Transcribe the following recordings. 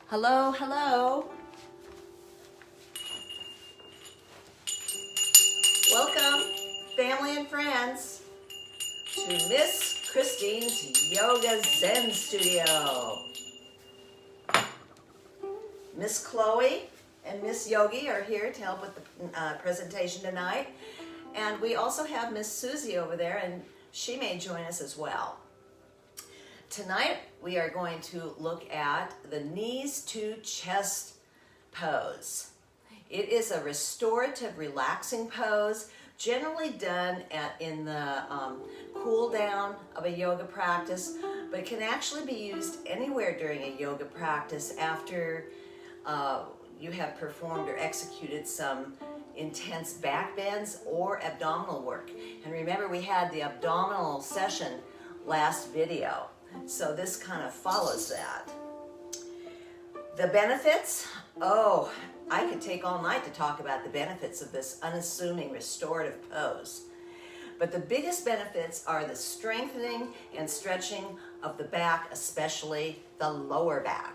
Hello, hello. Welcome, family and friends, to Miss Christine's Yoga Zen Studio. Miss Chloe and Miss Yogi are here to help with the presentation tonight. And we also have Miss Susie over there, and she may join us as well. Tonight, we are going to look at the knees to chest pose. It is a restorative, relaxing pose, generally done in the cool down of a yoga practice, but it can actually be used anywhere during a yoga practice after you have performed or executed some intense back bends or abdominal work. And remember, we had the abdominal session last video. So this kind of follows that. The benefits, I could take all night to talk about the benefits of this unassuming restorative pose. But the biggest benefits are the strengthening and stretching of the back, especially the lower back.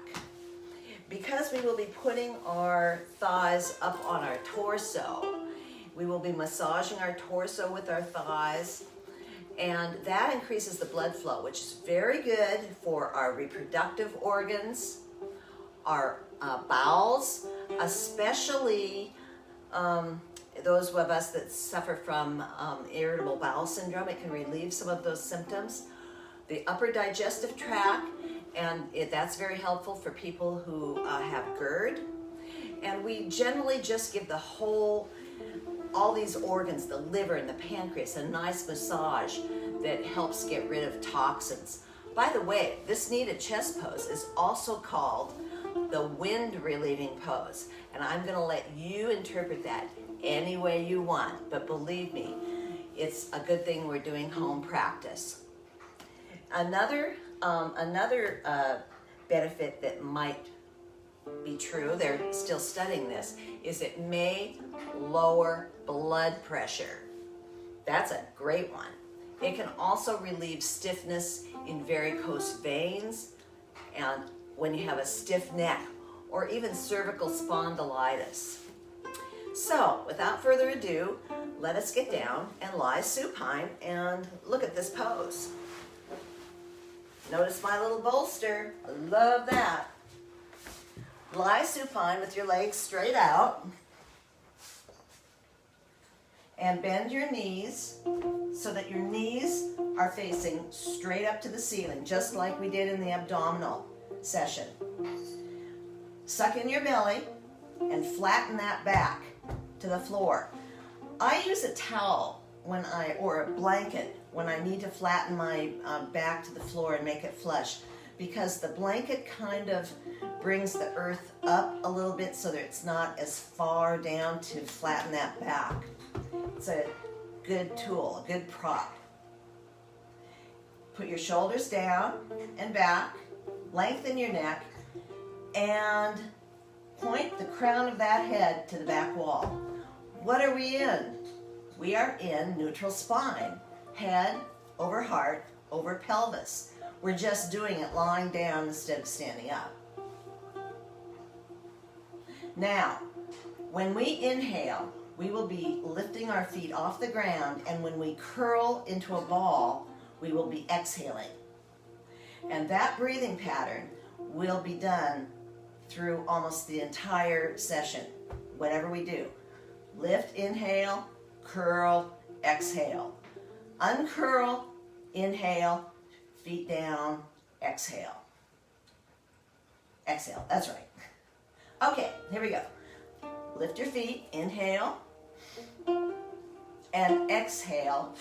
Because we will be putting our thighs up on our torso, we will be massaging our torso with our thighs, and that increases the blood flow, which is very good for our reproductive organs, our bowels, especially those of us that suffer from irritable bowel syndrome. It can relieve some of those symptoms. The upper digestive tract, and that's very helpful for people who have GERD. And we generally just give all these organs, the liver and the pancreas, a nice massage that helps get rid of toxins. By the way, this knee to chest pose is also called the wind relieving pose. And I'm gonna let you interpret that any way you want, but believe me, it's a good thing we're doing home practice. Another benefit that might be true, they're still studying this, is it may lower blood pressure. That's a great one. It can also relieve stiffness in varicose veins and when you have a stiff neck or even cervical spondylitis. So, without further ado, let us get down and lie supine and look at this pose. Notice my little bolster. I love that. Lie supine with your legs straight out and bend your knees so that your knees are facing straight up to the ceiling, just like we did in the abdominal session. Suck in your belly and flatten that back to the floor. I use a towel or a blanket when I need to flatten my back to the floor and make it flush, because the blanket kind of brings the earth up a little bit so that it's not as far down to flatten that back. It's a good tool, a good prop. Put your shoulders down and back, lengthen your neck, and point the crown of that head to the back wall. What are we in? We are in neutral spine, head over heart over pelvis. We're just doing it lying down instead of standing up. Now, when we inhale, we will be lifting our feet off the ground, and when we curl into a ball, we will be exhaling. And that breathing pattern will be done through almost the entire session, whatever we do. Lift, inhale, curl, exhale. Uncurl, inhale, feet down, exhale. Exhale, that's right. Okay, here we go. Lift your feet, inhale, and exhale.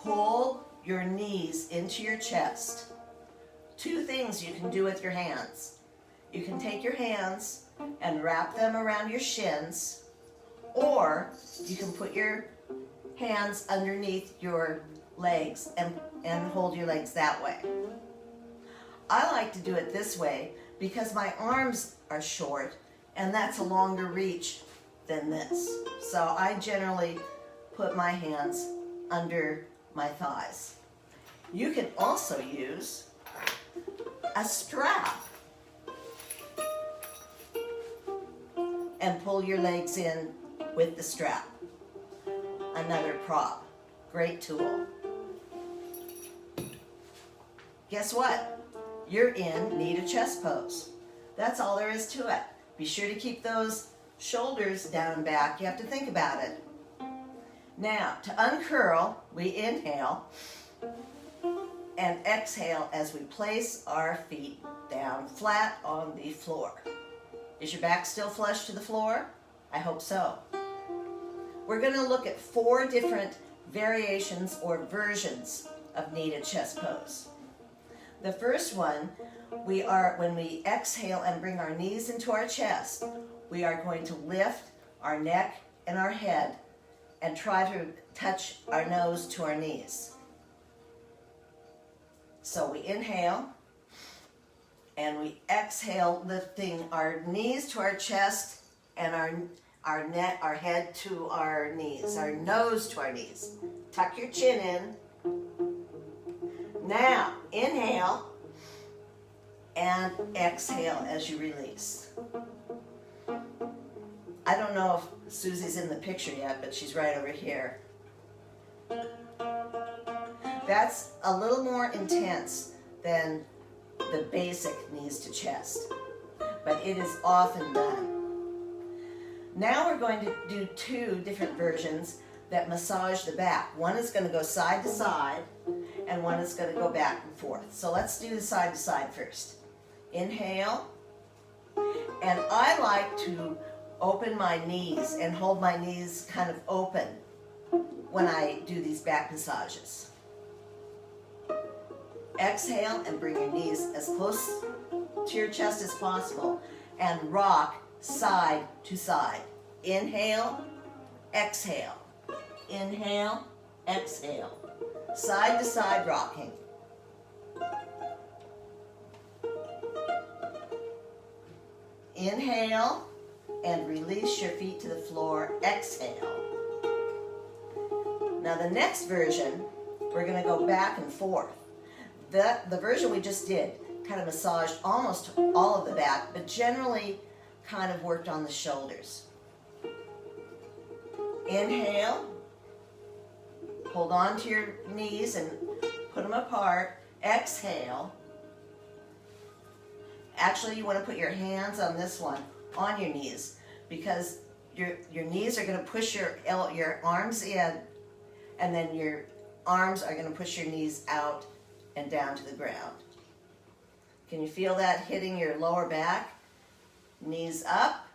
Pull your knees into your chest. Two things you can do with your hands. You can take your hands and wrap them around your shins, or you can put your hands underneath your legs and hold your legs that way. I like to do it this way because my arms are short and that's a longer reach than this. So I generally put my hands under my thighs. You can also use a strap and pull your legs in with the strap. Another prop. Great tool. Guess what? You're in knee to chest pose. That's all there is to it. Be sure to keep those shoulders down and back. You have to think about it. Now, to uncurl, we inhale and exhale as we place our feet down flat on the floor. Is your back still flush to the floor? I hope so. We're going to look at 4 different variations or versions of knee to chest pose. The first one, when we exhale and bring our knees into our chest, we are going to lift our neck and our head and try to touch our nose to our knees. So we inhale and we exhale, lifting our knees to our chest and our neck, our head to our knees, our nose to our knees. Tuck your chin in. Now, inhale and exhale as you release. I don't know if Susie's in the picture yet, but she's right over here. That's a little more intense than the basic knees to chest, but it is often done. Now we're going to do 2 different versions that massage the back. One is going to go side to side, and one is going to go back and forth. So let's do the side to side first. Inhale, and I like to open my knees and hold my knees kind of open when I do these back massages. Exhale and bring your knees as close to your chest as possible and rock side to side. Inhale, exhale. Inhale, exhale. Side to side rocking. Inhale and release your feet to the floor. Exhale. Now the next version, we're going to go back and forth. The version we just did kind of massaged almost all of the back, but generally kind of worked on the shoulders. Inhale. Hold on to your knees and put them apart. Exhale. Actually, you want to put your hands on this one, on your knees, because your knees are going to push your arms in, and then your arms are going to push your knees out and down to the ground. Can you feel that hitting your lower back? Knees up.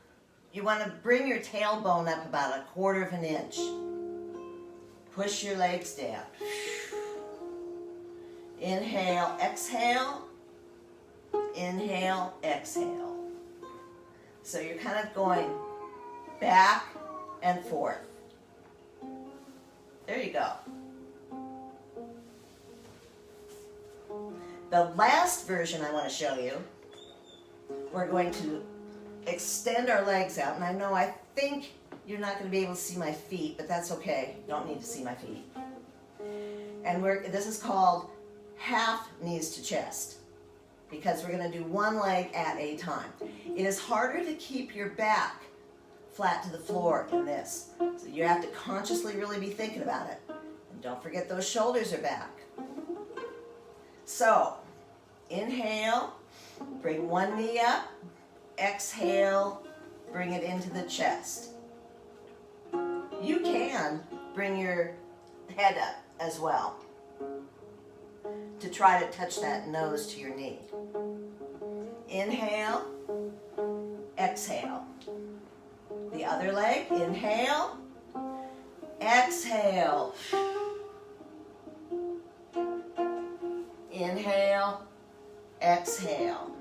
You want to bring your tailbone up about 1/4 inch. Push your legs down. Inhale, exhale. Inhale, exhale. So you're kind of going back and forth. There you go. The last version I want to show you, we're going to extend our legs out. And I think you're not going to be able to see my feet, but that's okay. You don't need to see my feet. And this is called half knees to chest, because we're going to do one leg at a time. It is harder to keep your back flat to the floor in this. So you have to consciously really be thinking about it. And don't forget those shoulders are back. So, inhale, bring one knee up. Exhale, bring it into the chest. You can bring your head up as well to try to touch that nose to your knee. Inhale, exhale. The other leg, inhale, exhale. Inhale, exhale.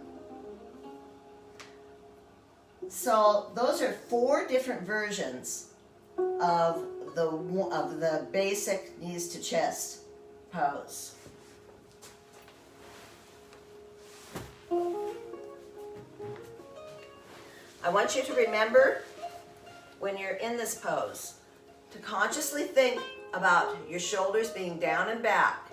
So those are 4 different versions of the basic knees to chest pose. I want you to remember, when you're in this pose, to consciously think about your shoulders being down and back.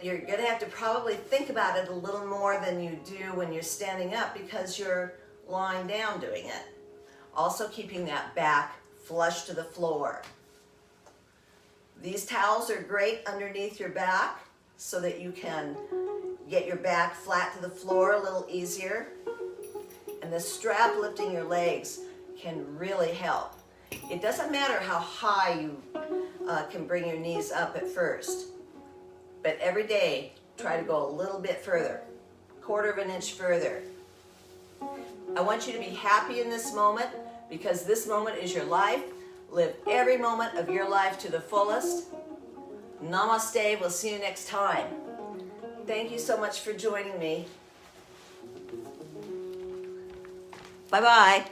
You're going to have to probably think about it a little more than you do when you're standing up, because you're lying down doing it. Also keeping that back flush to the floor. These towels are great underneath your back so that you can get your back flat to the floor a little easier. And the strap lifting your legs can really help. It doesn't matter how high you can bring your knees up at first, but every day try to go a little bit further, 1/4 of an inch further. I want you to be happy in this moment because this moment is your life. Live every moment of your life to the fullest. Namaste. We'll see you next time. Thank you so much for joining me. Bye-bye.